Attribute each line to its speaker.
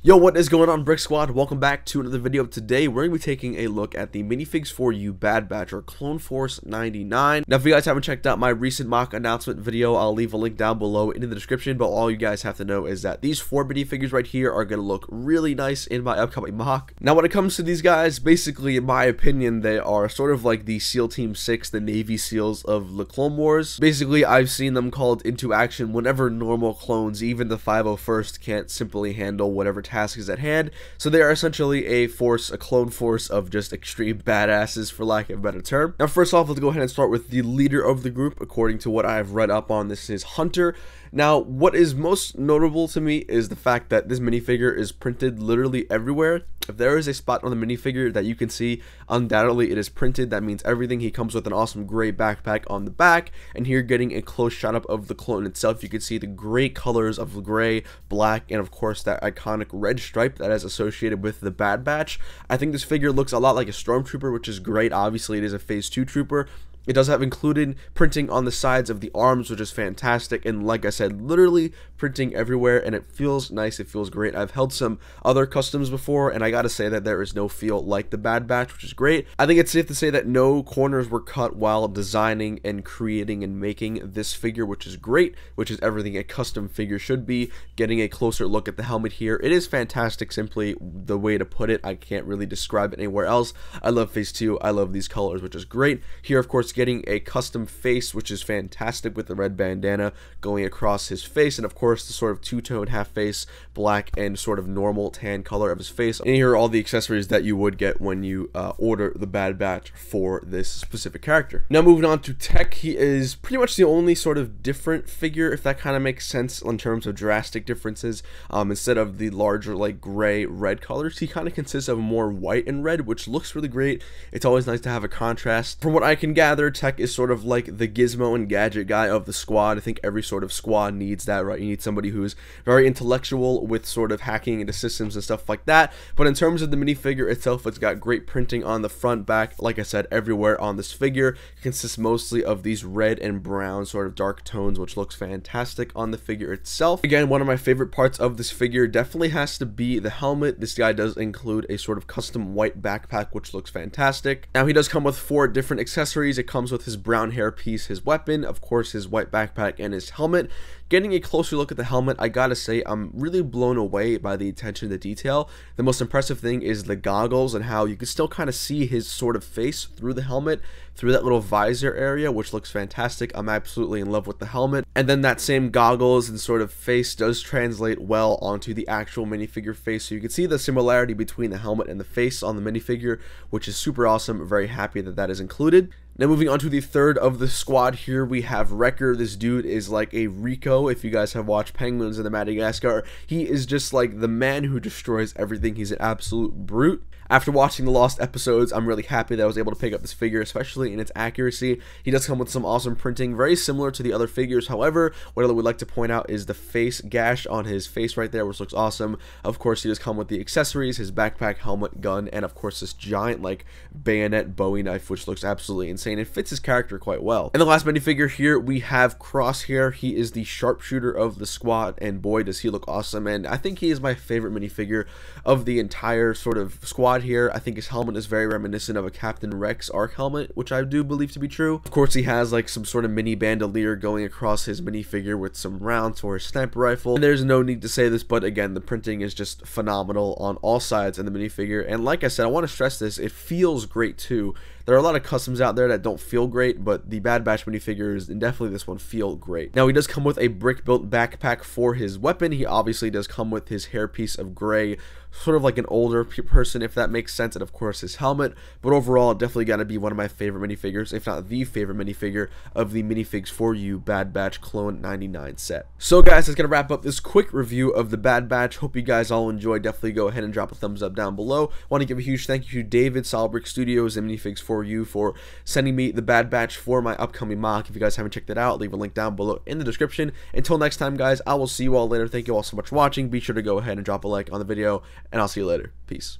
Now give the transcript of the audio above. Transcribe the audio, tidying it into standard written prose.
Speaker 1: Yo, what is going on, Brick Squad? Welcome back to another video. Today, we're going to be taking a look at the Minifigs4u Bad Batch or Clone Force 99. Now, if you guys haven't checked out my recent mock announcement video, I'll leave a link down below in the description, but all you guys have to know is that these 4 minifigures right here are going to look really nice in my upcoming mock. Now, when it comes to these guys, basically, in my opinion, they are sort of like the SEAL Team 6, the Navy SEALs of the Clone Wars. Basically, I've seen them called into action whenever normal clones, even the 501st, can't simply handle whatever task is at hand. So they are essentially a clone force of just extreme badasses, for lack of a better term. Now, first off, let's go ahead and start with the leader of the group. According to what I've read up on, this is Hunter. Now, what is most notable to me is the fact that this minifigure is printed literally everywhere. If there is a spot on the minifigure that you can see, undoubtedly it is printed. That means everything. He comes with an awesome gray backpack on the back, and here getting a close shot up of the clone itself, you can see the great colors of gray, black, and of course that iconic red stripe that is associated with the Bad Batch. I think this figure looks a lot like a stormtrooper, which is great. Obviously it is a phase 2 trooper. It does have included printing on the sides of the arms, which is fantastic, and like I said, literally printing everywhere, and it feels nice, it feels great. I've held some other customs before, and I gotta say that there is no feel like the Bad Batch, which is great. I think it's safe to say that no corners were cut while designing and creating and making this figure, which is great, which is everything a custom figure should be. Getting a closer look at the helmet here, it is fantastic, simply the way to put it. I can't really describe it anywhere else. I love phase 2, I love these colors, which is great. Here, of course, getting a custom face, which is fantastic, with the red bandana going across his face, and of course the sort of two-tone half face, black and sort of normal tan color of his face. And here are all the accessories that you would get when you order the Bad Batch for this specific character. Now, moving on to tech, he is pretty much the only sort of different figure, if that kind of makes sense in terms of drastic differences. Instead of the larger like gray red colors, he kind of consists of more white and red, which looks really great. It's always nice to have a contrast. From what I can gather, Tech is sort of like the gizmo and gadget guy of the squad. I think every sort of squad needs that, right? You need somebody who's very intellectual with sort of hacking into systems and stuff like that. But in terms of the minifigure itself, it's got great printing on the front, back, like I said, everywhere on this figure. It consists mostly of these red and brown sort of dark tones, which looks fantastic on the figure itself. Again, one of my favorite parts of this figure definitely has to be the helmet. This guy does include a sort of custom white backpack, which looks fantastic. Now, he does come with 4 different accessories. It comes with his brown hair piece, his weapon, of course his white backpack, and his helmet. Getting a closer look at the helmet, I gotta say I'm really blown away by the attention to detail. The most impressive thing is the goggles and how you can still kind of see his sort of face through the helmet, through that little visor area, which looks fantastic. I'm absolutely in love with the helmet. And then that same goggles and sort of face does translate well onto the actual minifigure face, so you can see the similarity between the helmet and the face on the minifigure, which is super awesome. Very happy that that is included. Now, moving on to the third of the squad here, we have Wrecker. This dude is like a Rico. If you guys have watched Penguins in the Madagascar, he is just like the man who destroys everything. He's an absolute brute. After watching the Lost episodes, I'm really happy that I was able to pick up this figure, especially in its accuracy. He does come with some awesome printing, very similar to the other figures. However, what I would like to point out is the face gash on his face right there, which looks awesome. Of course, he does come with the accessories, his backpack, helmet, gun, and of course this giant like bayonet Bowie knife, which looks absolutely insane. It fits his character quite well. And the last minifigure here, we have Crosshair. He is the sharpshooter of the squad, and boy does he look awesome. And I think he is my favorite minifigure of the entire sort of squad here. I think his helmet is very reminiscent of a Captain Rex arc helmet, which I do believe to be true. Of course, he has like some sort of mini bandolier going across his minifigure with some rounds for his sniper rifle. And there's no need to say this, but again, the printing is just phenomenal on all sides in the minifigure. And like I said, I want to stress this, it feels great too. There are a lot of customs out there that don't feel great, but the Bad Batch minifigures, and definitely this one, feel great. Now, he does come with a brick-built backpack for his weapon. He obviously does come with his hairpiece of gray, sort of like an older person, if that makes sense, and of course his helmet. But overall, definitely got to be one of my favorite minifigures, if not the favorite minifigure of the Minifigs4u Bad Batch Clone 99 set. So guys, that's going to wrap up this quick review of the Bad Batch. Hope you guys all enjoyed. Definitely go ahead and drop a thumbs up down below. Want to give a huge thank you to David, Solbrick Studios, and Minifigs4u for sending me the Bad Batch for my upcoming mock. If you guys haven't checked it out, leave a link down below in the description. Until next time, guys, I will see you all later. Thank you all so much for watching. Be sure to go ahead and drop a like on the video, and I'll see you later. Peace.